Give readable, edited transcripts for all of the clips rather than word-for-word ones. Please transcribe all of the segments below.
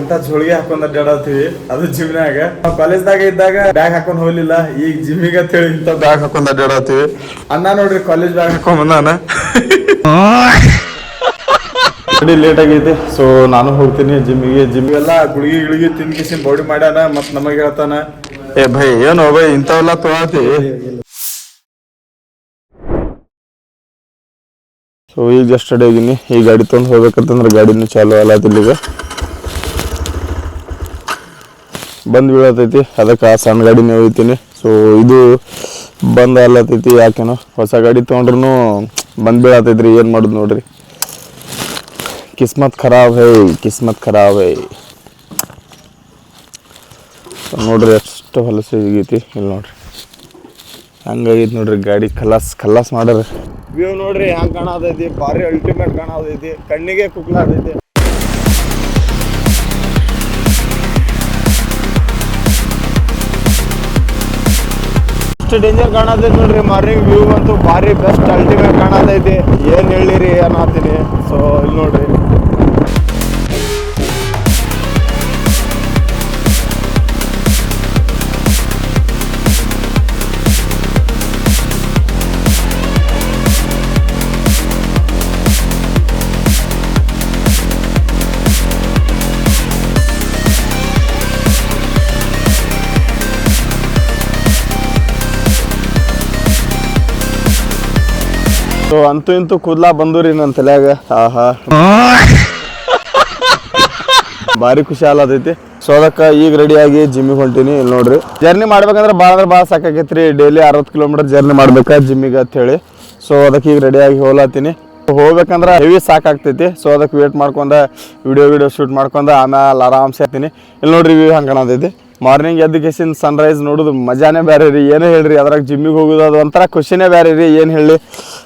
ಎಂತ ಜೋಳಿಗೆ ಹಾಕೊಂಡ್ ಅಡ್ಡಾಡತ್ತೀವಿ ಅದು ಜಿಮ್ನಾಗ. ನಾವು ಕಾಲೇಜ್ದಾಗ ಇದ್ದಾಗ ಬ್ಯಾಗ್ ಹಾಕೊಂಡ್ ಹೋಗ್ಲಿಲ್ಲ, ಈಗ ಜಿಮ್ಮಿಗೆ ಅಂತ ಹೇಳಿ ಇಂತ ಬ್ಯಾಗ್ ಹಾಕೊಂಡ್ ಅಡ್ಡಾಡತ್ತೀವಿ. ಅಣ್ಣ ನೋಡ್ರಿ ಕಾಲೇಜ್ ಬ್ಯಾಗ್ ಹಾಕೊಂಡ್ ಬಂದಾನ. ಲೇಟ್ ಆಗೈತಿ, ಸೊ ನಾನು ಹೋಗ್ತೀನಿ ಜಿಮ್ಮಿಗೆ. ಜಿಮ್ಗೆಲ್ಲ ಗುಳಿಗೆ ತಿನ್ಕಿಸಿ ಬಾಡಿ ಮಾಡ್ಯಾನ. ಮತ್ ನಮಗ್ ಹೇಳ್ತಾನ, ಏ ಭೈ ಏನು ಭೈ ಇಂಥವೆಲ್ಲ ತೊಗೊಳತಿ. ಸೊ ಈಗ ಜಸ್ಟ್ ರೆಡಿ ಆಗಿನಿ. ಈ ಗಾಡಿ ತೊಗೊಂಡು ಹೋಗ್ಬೇಕಂತಂದ್ರೆ ಗಾಡಿನೂ ಚಾಲು ಅಲ್ಲತ್ತಿಲ್ಲಿಗ ಬಂದ್ ಬೀಳತೈತಿ. ಅದಕ್ಕೆ ಆ ಸಣ್ಣ ಗಾಡಿನೇ ಹೋಗ್ತೀನಿ. ಸೊ ಇದು ಬಂದ್ ಅಲ್ಲತೈತಿ. ಯಾಕೇನೋ ಹೊಸ ಗಾಡಿ ತೊಗೊಂಡ್ರು ಬಂದ್ ಬೀಳತೈತ್ರಿ. ಏನು ಮಾಡೋದು ನೋಡ್ರಿ, ಕಿಸ್ಮತ್ ಖರಾಬ್ ಹೈ, ಕಿಸ್ಮತ್ ಖರಾಬ್ ಹೈ. ನೋಡ್ರಿ ಎಷ್ಟು ಹೊಲಸು ಆಗೈತಿ. ಇಲ್ಲಿ ನೋಡ್ರಿ ಹಂಗಾಗೈತಿ ನೋಡ್ರಿ ಗಾಡಿ. ಖಲಾಸ್ ಮಾಡ್ರಿ. ವ್ಯೂ ನೋಡ್ರಿ ಹ್ಯಾಂಗ ಕಾಣತೈತಿ, ಭಾರಿ ಅಲ್ಟಿಮೇಟ್ ಕಾಣತೈತಿ, ಕಣ್ಣಿಗೆ ಕುಕ್ಲಾತೈತಿ. ಎಷ್ಟು ಡೇಂಜರ್ ಕಾಣತೈತಿ ನೋಡ್ರಿ. ಮಾರ್ನಿಂಗ್ ವ್ಯೂ ಅಂತೂ ಭಾರಿ ಬೆಸ್ಟ್ ಅಲ್ಟಿಮೇಟ್ ಕಾಣತೈತಿ. ಏನ್ ಹೇಳಿರಿ ಅನ್ನತೀನಿ. ಸೊ ಇಲ್ಲಿ ನೋಡ್ರಿ ಸೊ ಅಂತೂ ಇಂತೂ ಕೂದ್ಲಾ ಬಂದೂರಿ ನನ್ನ ತಲೆಯಾಗ. ಆಹಾ ಭಾರಿ ಖುಷಿ ಆಲತೈತಿ. ಸೊ ಅದಕ್ಕೆ ಈಗ ರೆಡಿಯಾಗಿ ಜಿಮ್ಮಿಗೆ ಹೊಂಟೀನಿ. ಇಲ್ಲಿ ನೋಡ್ರಿ ಜರ್ನಿ ಮಾಡ್ಬೇಕಂದ್ರೆ ಭಾಳ ಸಾಕಾಗೈತ್ರಿ. ಡೈಲಿ 60 ಕಿಲೋಮೀಟರ್ ಜರ್ನಿ ಮಾಡ್ಬೇಕಾ ಜಿಮ್ಮಿಗೆ ಅಂತ ಹೇಳಿ. ಸೊ ಅದಕ್ಕೆ ಈಗ ರೆಡಿಯಾಗಿ ಹೋಗ್ಲಾತೀನಿ. ಹೋಗ್ಬೇಕಂದ್ರೆ ಹೆವಿ ಸಾಕಾಗ್ತೈತಿ. ಸೊ ಅದಕ್ಕೆ ವೇಟ್ ಮಾಡ್ಕೊಂಡ ವಿಡಿಯೋ ಶೂಟ್ ಮಾಡ್ಕೊಂಡ ಆಮೇಲೆ ಆರಾಮ್ಸೆ ಆಗ್ತೀನಿ. ಇಲ್ಲಿ ನೋಡ್ರಿ ವ್ಯೂ ಹಂಗೆ ಕಾಣತೈತಿ. ಮಾರ್ನಿಂಗ್ ಎದ್ದುಕೇಸಿನ ಸನ್ರೈಸ್ ನೋಡೋದು ಮಜಾನೇ ಬೇರೆ ರೀ. ಏನೇ ಹೇಳ್ರಿ, ಅದ್ರಾಗ ಜಿಮ್ಮಿಗೆ ಹೋಗೋದು ಅದು ಒಂಥರ ಖುಷಿನೇ ಬೇರೆ ರೀ. ಏನು ಹೇಳಿ.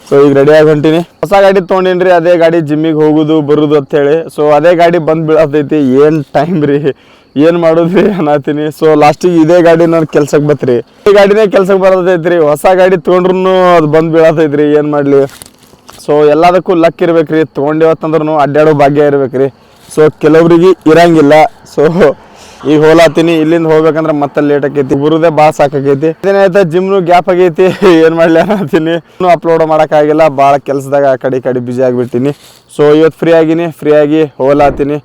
ಸೊ ಈಗ ರೆಡಿಯಾಗಿ ಹೊಂಟೀನಿ. ಹೊಸ ಗಾಡಿ ತೊಗೊಂಡಿನಿ, ಅದೇ ಗಾಡಿ ಜಿಮ್ಮಿಗೆ ಹೋಗೋದು ಬರೋದು ಅಂತೇಳಿ. ಸೊ ಅದೇ ಗಾಡಿ ಬಂದು ಬೀಳತೈತಿ. ಏನು ಟೈಮ್ ರೀ, ಏನು ಮಾಡೋದು ರೀ ಅನ್ನತೀನಿ. ಸೊ ಲಾಸ್ಟಿಗೆ ಇದೇ ಗಾಡಿ ನಾನು ಕೆಲ್ಸಕ್ಕೆ ಬತ್ರಿ. ಈ ಗಾಡಿನೇ ಕೆಲ್ಸಕ್ಕೆ ಬರತೈತ್ರಿ. ಹೊಸ ಗಾಡಿ ತೊಗೊಂಡ್ರು ಅದು ಬಂದು ಬೀಳತೈತ್ರಿ. ಏನು ಮಾಡಲಿ. ಸೊ ಎಲ್ಲದಕ್ಕೂ ಲಕ್ ಇರ್ಬೇಕ್ರಿ. ತೊಗೊಂಡಿವತ್ತಂದ್ರೂ ಅಡ್ಡಾಡೋ ಭಾಗ್ಯ ಇರ್ಬೇಕ್ರಿ. ಸೊ ಕೆಲವ್ರಿಗೆ ಇರಂಗಿಲ್ಲ. ಸೊ ಈಗ ಹೋಲಾತೀನಿ. ಇಲ್ಲಿಂದ ಹೋಗ್ಬೇಕಂದ್ರೆ ಮತ್ತೆ ಲೇಟ್ ಆಕೈತಿ. ಬರುದೇ ಭಾಳ ಸಾಕಾಗೈತಿ. ಇದೇನಾಯ್ತು ಜಿಮ್ನು ಗ್ಯಾಪ್ ಆಗೈತಿ. ಏನು ಮಾಡ್ಲಿ ಅನ್ನತೀನಿ. ಅಪ್ಲೋಡ್ ಮಾಡೋಕ್ಕಾಗಿಲ್ಲ, ಭಾಳ ಕೆಲಸದಾಗ ಆ ಕಡೆ ಬಿಜಿ ಆಗಿಬಿಡ್ತೀನಿ. ಸೊ ಇವತ್ತು ಫ್ರೀ ಆಗಿ ಹೋಲಾತೀನಿ.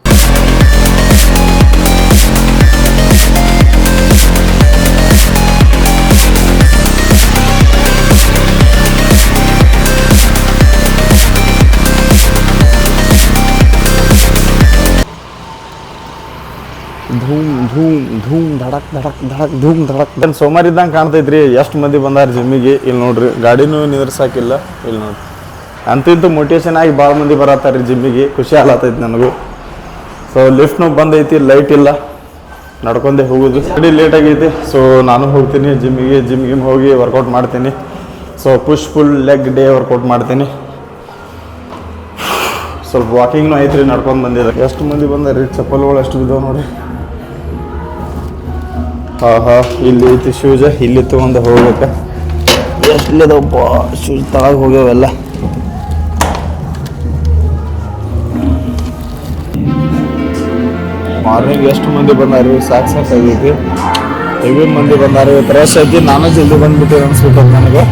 ಧೂಮ್ ಧಡಕ್ ಏನು ಸೋಮಾರ ಇದ್ದಂಗೆ ಕಾಣ್ತೈತ್ರಿ. ಎಷ್ಟು ಮಂದಿ ಬಂದಾರ ಜಿಮ್ಮಿಗೆ. ಇಲ್ಲಿ ನೋಡ್ರಿ ಗಾಡಿನೂ ನಿಂದ್ರಸಾಕಿಲ್ಲ. ಇಲ್ಲಿ ನೋಡ್ರಿ ಅಂತೂ ಇಂತೂ ಮೋಟಿವೇಶನ್ ಆಗಿ ಭಾಳ ಮಂದಿ ಬರತ್ತಾರ್ರಿ ಜಿಮ್ಮಿಗೆ. ಖುಷಿ ಆಗತೈತಿ ನನಗೂ. ಸೊ ಲಿಫ್ಟ್ನು ಬಂದೈತಿ, ಲೈಟ್ ಇಲ್ಲ, ನಡ್ಕೊಂಡೇ ಹೋಗೋದು. ಗಾಡಿ ಲೇಟ್ ಆಗೈತಿ. ಸೊ ನಾನು ಹೋಗ್ತೀನಿ ಜಿಮ್ಮಿಗೆ ಹೋಗಿ ವರ್ಕೌಟ್ ಮಾಡ್ತೀನಿ. So pull leg day workout ಮಾಡ್ತೀನಿ. ಸ್ವಲ್ಪ ವಾಕಿಂಗ್ನು ಐತ್ರಿ, ನಡ್ಕೊಂಡು ಬಂದಿದೆ. ಎಷ್ಟು ಮಂದಿ ಬಂದಾರ್ರಿ. ಚಪ್ಪಲ್ಗಳು ಎಷ್ಟು ಬಿದ್ದಾವೆ ನೋಡ್ರಿ. ಇಲ್ಲಿ ಐತಿ ಶೂಸ್. ಇಲ್ಲಿ ತೊಗೊಂಡು ಹೋಗ್ಬೇಕ. ಎಷ್ಟಿಲ್ಲದಪ್ಪ ಶೂಸ್ ತಳಗ ಹೋಗ್ಯಾವೆಲ್ಲ. ಮಾರ್ನಿಂಗ್ ಎಷ್ಟು ಮಂದಿ ಬಂದಾರಿ. ಸಾಕಾಗೈತಿ. ಹೆವಿ ಮಂದಿ ಬಂದಾರಿ. ರಶ್ ಐತಿ. ನಾನು ಜಲ್ದಿ ಬಂದ್ಬಿಟ್ಟೆ ಅನ್ಸ್ಬಿಟ್ಟು ನನಗೆ.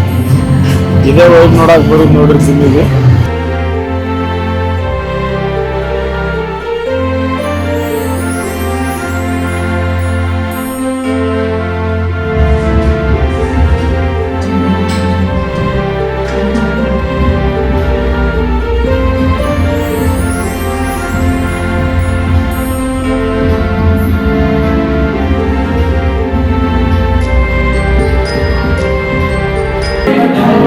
ಇದೇ ವೈಬ್ ನೋಡಕ್ ಬರೋದು ನೋಡ್ರಿ ಜಿಮ್ಮಿಗೆ.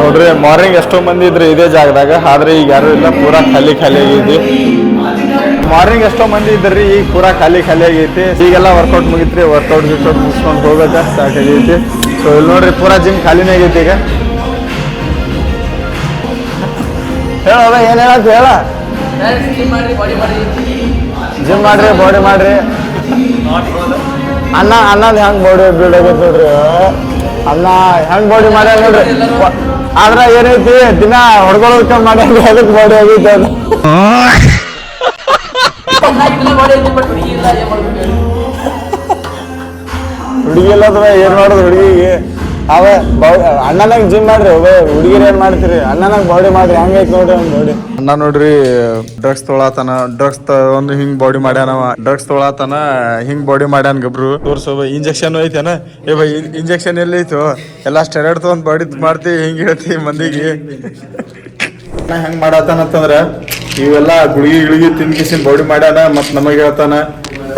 ನೋಡ್ರಿ ಮಾರ್ನಿಂಗ್ ಎಷ್ಟೋ ಮಂದಿ ಇದ್ರಿ ಇದೇ ಜಾಗದಾಗ. ಆದ್ರೆ ಈಗ ಯಾರು ಇಲ್ಲ, ಪೂರಾ ಖಾಲಿ ಆಗೈತಿ. ಮಾರ್ನಿಂಗ್ ಎಷ್ಟೋ ಮಂದಿ ಇದ್ರಿ, ಈಗ ಪೂರಾ ಖಾಲಿ ಆಗೈತಿ. ಈಗೆಲ್ಲ ವರ್ಕೌಟ್ ಮುಗಿತ್ರಿ. ವರ್ಕೌಟ್ ಮುಗಿಸ್ಕೊಂಡು ಹೋಗ್ಬೇಕಾ ಸಾಕಾಗೈತಿ. ಸೊ ಇಲ್ಲಿ ನೋಡ್ರಿ ಪೂರಾ ಜಿಮ್ ಖಾಲಿನೇ ಆಗೈತಿ. ಈಗ ಹೇಳ ಏನ್ ಹೇಳಕ್ ಹೇಳ. ಜಿಮ್ ಮಾಡ್ರಿ, ಬಾಡಿ ಮಾಡ್ರಿ. ಅನ್ನದ ಹೆಂಗ್ ಬಾಡಿ ಬಿಲ್ಡ್ ಆಗೈತಿ ನೋಡ್ರಿ. ಅನ್ನ ಹೆಂಗ್ ಬಾಡಿ ಮಾಡ್ಯಾರ ನೋಡ್ರಿ. ಆದ್ರೆ ಏನೈತಿ, ದಿನ ಹೊಡ್ಕೊಳ್ಳೋದಕ್ಕೆ ಮಾಡ್ಯಾರ, ಅದಕ್ಕೆ ಬಾಡಿ ಆಗೈತಿ ಅದು. ಹುಡುಗಿ ಇಲ್ಲದ ಏನ್ ಮಾಡೋದು ಹುಡುಗಿಗೆ ಅವ ಅಣ್ಣನಾಗ ಜಿಮ್ ಮಾಡ್ರಿ ಹುಡುಗಿರ್ ಏನ್ ಮಾಡ್ತೀರಿ ಅಣ್ಣನಾಗ ಬಾಡಿ ಮಾಡ್ರಿ ಹಂಗೈತ್ ನೋಡ್ರಿ ಅವ್ನ ಬಾಡಿ ಅಣ್ಣ ನೋಡ್ರಿ ಡ್ರಗ್ಸ್ ತೊಳತಾನ ಡ್ರಗ್ಸ್ ಒಂದು ಹಿಂಗ್ ಬಾಡಿ ಮಾಡ್ಯಾನ ಡ್ರಗ್ಸ್ ತೊಳತಾನ ಹಿಂಗ್ ಬಾಡಿ ಮಾಡ್ಯಾನ ಗಬ್ರು ತೋರ್ಸೋ ಇಂಜೆಕ್ಷನ್ ಐತೇನ ಏ ಬೈ ಇಂಜೆಕ್ಷನ್ ಎಲ್ಲಿ ಐತು ಎಲ್ಲಾ ಸ್ಟೆರಾಯ್ಡ್ ತಗೊಂಡ್ ಬಾಡಿ ಮಾಡ್ತಿ ಹಿಂಗ್ ಹೇಳ್ತಿ ಮಂದಿಗೆ ಹೆಂಗ್ ಮಾಡತಾನಂತಂದ್ರ ಇವೆಲ್ಲಾ ಗುಳಿಗಿ ತಿನ್ಕಿಸಿನ್ ಬಾಡಿ ಮಾಡ್ಯಾನ ಮತ್ ನಮಗ್ ಹೇಳ್ತಾನ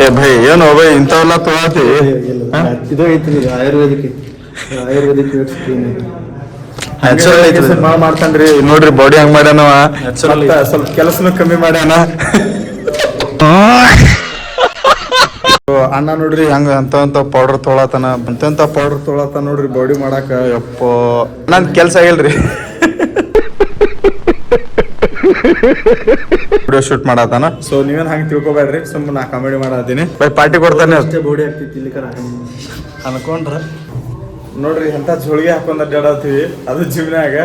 ಏ ಭೈ ಏನು ಭೈ ಇಂಥವೆಲ್ಲ ತೊಳತಿ ಇದು ಐತಿ ಆಯುರ್ವೇದಿಕ್ ಮಾಡ್ತಾನ್ರಿ ನೋಡ್ರಿ ಬಾಡಿ ಹಂಗ್ ಮಾಡ್ಯಾನವ ಸ್ವಲ್ಪ ಕೆಲಸನು ಕಮ್ಮಿ ಮಾಡ್ಯಾನ ಅಣ್ಣ ನೋಡ್ರಿ ಹಂಗ ಅಂತ ಪೌಡರ್ ತೊಳತಾನ ಅಂತ ಪೌಡರ್ ತೊಳತಾನ ನೋಡ್ರಿ ಬಾಡಿ ಮಾಡಾಕ ಯಪ್ಪ ನನ್ ಕೆಲ್ಸ ಆಗಿಲ್ರಿ ವಿಡಿಯೋ ಶೂಟ್ ಮಾಡತಾನ ಸೊ ನೀವೇನ್ ಹಂಗ ತಿಳ್ಕೊಬೇಡ್ರಿ ಸುಮ್ಮನೆ ನಾ ಕಾಮಿಡಿ ಮಾಡತ್ತೀನಿ ಬೈ ಪಾರ್ಟಿ ಕೊಡ್ತಾನೆ ಬಾಡಿ ಆಗ್ತೈತಿ ಇಲ್ಲಿ ಅನ್ಕೊಂಡ್ರ ನೋಡ್ರಿ ಎಂತ ಜೋಳಿಗೆ ಹಾಕೊಂಡ್ ಅಡ್ಡಾಡತ್ತೀವಿ ಅದು ಜಿಮ್ನಾಗ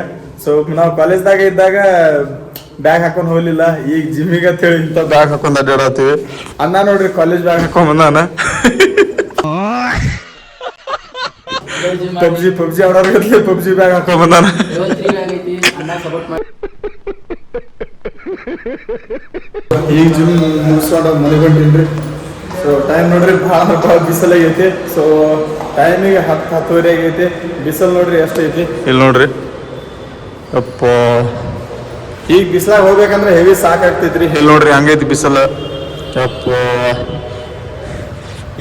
ಸೊ ನಾವ್ ಕಾಲೇಜ್ದಾಗ ಇದ್ದಾಗ ಬ್ಯಾಗ್ ಹಾಕೊಂಡ್ ಹೋಗ್ಲಿಲ್ಲ ಈಗ ಜಿಮ್ಮಿಗೆ ಅಂತ ಹೇಳಿ ಇಂತ ಬ್ಯಾಗ್ ಹಾಕೊಂಡ್ ಅಡ್ಡಾಡತ್ತೀವಿ ಅಣ್ಣ ನೋಡ್ರಿ ಕಾಲೇಜ್ ಬ್ಯಾಗ್ ಹಾಕೊಂಡ್ ಬಂದಾನ ಪಬ್ಜಿ ಆಡೋರ್ಗತ್ಲೆ ಪಬ್ಜಿ ಬ್ಯಾಗ್ ಹಾಕೊಂಡ್ ಬಂದಾನ ಈಗ ಜಿಮ್ ಮುಗಿಸ್ಕೊಂಡು ಮನೆಗೆ ಹೊಂಟಿನ್ರಿ ಸೊ ಟೈಮ್ ನೋಡ್ರಿ ಭಾಳ ಬಿಸಿಲಾಗೈತಿ ಸೊ ಟೈಮಿಗೆ 10:10 ಆಗೈತಿ ಬಿಸಿಲು ನೋಡ್ರಿ ಎಷ್ಟು ಐತಿ ಇಲ್ಲಿ ನೋಡ್ರಿ ಅಪ್ಪ ಈಗ ಬಿಸಿಲಾಗ ಹೋಗ್ಬೇಕಂದ್ರೆ ಹೆವಿ ಸಾಕಾಗ್ತೈತ್ರಿ ಇಲ್ಲಿ ನೋಡ್ರಿ ಹಂಗೈತಿ ಬಿಸಿಲು ಅಪ್ಪ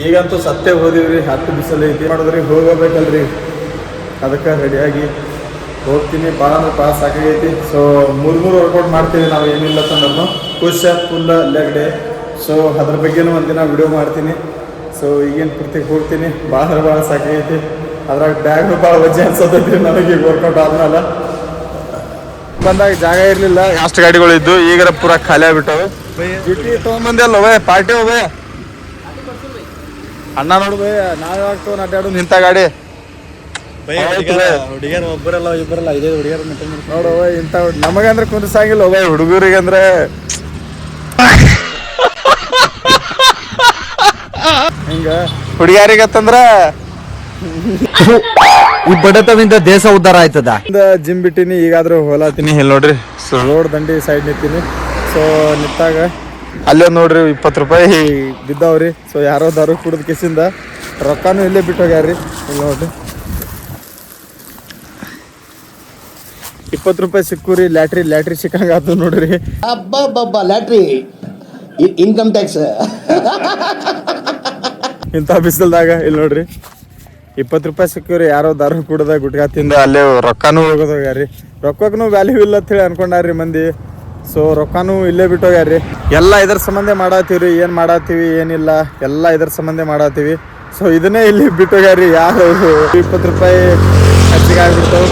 ಈಗಂತೂ ಸತ್ತೇ ಹೋದಿವ್ರಿ 10 ಬಿಸಿಲು ಐತಿ ಮಾಡಿದ್ರಿ ಹೋಗಬೇಕಲ್ರಿ ಅದಕ್ಕೆ ರೆಡಿಯಾಗಿ ಹೋಗ್ತೀನಿ ಭಾಳ ಸಾಕಾಗೈತಿ ಸೊ 3 ವರ್ಕೌಟ್ ಮಾಡ್ತೀವಿ ನಾವು ಏನಿಲ್ಲ ತಂದ್ರೂ push up full leg day so ಅದ್ರ ಬಗ್ಗೆನೂ ಒಂದಿನ ವಿಡಿಯೋ ಮಾಡ್ತೀನಿ ಸೊ ಈಗೇನು ಪೂರ್ತಿಗೆ ಹೋಗ್ತೀನಿ ಭಾಳ ಸಾಕಾಗೈತಿ ಅದ್ರಾಗ ಬ್ಯಾಗ್ನು ಭಾಳ ವಜ್ಜೆ ಅನ್ಸತೈತಿ ನನಗೆ ಈಗ ವರ್ಕೌಟ್ ಆದ್ಮೇಲೆ ಬಂದಾಗ ಜಾಗ ಇರಲಿಲ್ಲ ಅಷ್ಟು ಗಾಡಿಗಳಿದ್ದು ಈಗಾರ ಪೂರ ಖಾಲಿ ಆಗ್ಬಿಟ್ಟವೆ ಡ್ಯೂಟಿ ತೊಗೊಂಬಂದೆ ಅಲ್ಲವೇ ಪಾರ್ಟಿ ಹೋವೆ ಅಣ್ಣ ನೋಡು ಬೈ ನಾವ್ ಯಾವಾಗ ತೊಗೊಂಡು ಅಡ್ಡಾಡು ನಿಂತ ಗಾಡಿ ಹುಡುಗಿಯರು ಒಬ್ಬರಲ್ಲ ಇಬ್ಬರಲ್ಲ ಇದೇ ಹುಡುಗಿಯರು ನೋಡವ ಇಂಥ ನಮಗಂದ್ರೆ ಕುಂದ್ರಸಾಗಿಲ್ಲ ಒಬ್ಬ ಹುಡುಗರಿಗಂದ್ರೆ ಹಿಂಗ ಹುಡುಗಿಯರಿಗತ್ತಂದ್ರ ಈ ಬಡತವಿಂದ ದೇಶ ಉದ್ಧಾರ ಆಯ್ತದ ಜಿಮ್ ಬಿಟ್ಟಿನಿ ಈಗಾದ್ರೂ ಹೋಲಾತೀನಿ ಇಲ್ಲಿ ನೋಡ್ರಿ ಸೊ ರೋಡ್ ದಂಡಿ ಸೈಡ್ ನಿಂತೀನಿ ಸೊ ನಿಂತಾಗ ಅಲ್ಲೇ ನೋಡ್ರಿ 20 ರೂಪಾಯಿ ಬಿದ್ದಾವ್ರಿ ಸೊ ಯಾರೋ ದಾರು ಕುಡಿದ ಕಿಸಿಂದ ರೊಕ್ಕನೂ ಇಲ್ಲೇ ಬಿಟ್ಟು ಹೋಗ್ಯಾರ್ರಿ ಇಲ್ಲಿ ನೋಡ್ರಿ 20 ರೂಪಾಯಿ ಸಿಕ್ಕೂರಿ ಲ್ಯಾಟ್ರಿ ಸಿಕ್ಕಂಗ ಆತು ನೋಡ್ರಿ ಅಬ್ಬಬ್ಬಬ್ಬ ಲ್ಯಾಟ್ರಿ ಇನ್ಕಮ್ ಟ್ಯಾಕ್ಸ್ ಇಂಥ ಬಿಸಿಲ್ದಾಗ ಇಲ್ಲಿ ನೋಡ್ರಿ 20 ರೂಪಾಯಿ ಸಿಕ್ಕೂರಿ ಯಾರೋ ದಾರು ಕುಡ್ದ ಗುಟ್ಕಾ ತಿಂದ ಅಲ್ಲೇ ರೊಕ್ಕನೂ ಹೋಗೋದೋಗ್ಯಾರಿ ರೊಕ್ಕಕ್ಕೂ ವ್ಯಾಲ್ಯೂ ಇಲ್ಲ ಅಂತ ಹೇಳಿ ಅನ್ಕೊಂಡಾರ್ರಿ ಮಂದಿ ಸೊ ರೊಕ್ಕನೂ ಇಲ್ಲೇ ಬಿಟ್ಟು ಹೋಗ್ಯಾರ್ರಿ ಎಲ್ಲ ಇದ್ರ ಸಂಬಂಧ ಮಾಡತ್ತೀವ್ರಿ ಏನ್ ಮಾಡತ್ತೀವಿ ಏನಿಲ್ಲ ಎಲ್ಲ ಇದ್ರ ಸಂಬಂಧ ಮಾಡತ್ತೀವಿ ಸೊ ಇದನ್ನೇ ಇಲ್ಲಿ ಬಿಟ್ಟು ಹೋಗ್ಯಾರ್ರಿ ಯಾರು 20 ರೂಪಾಯಿ ಹೆಚ್ಚಿಗೆ ಆಗ್ಬಿಡ್ತಾವ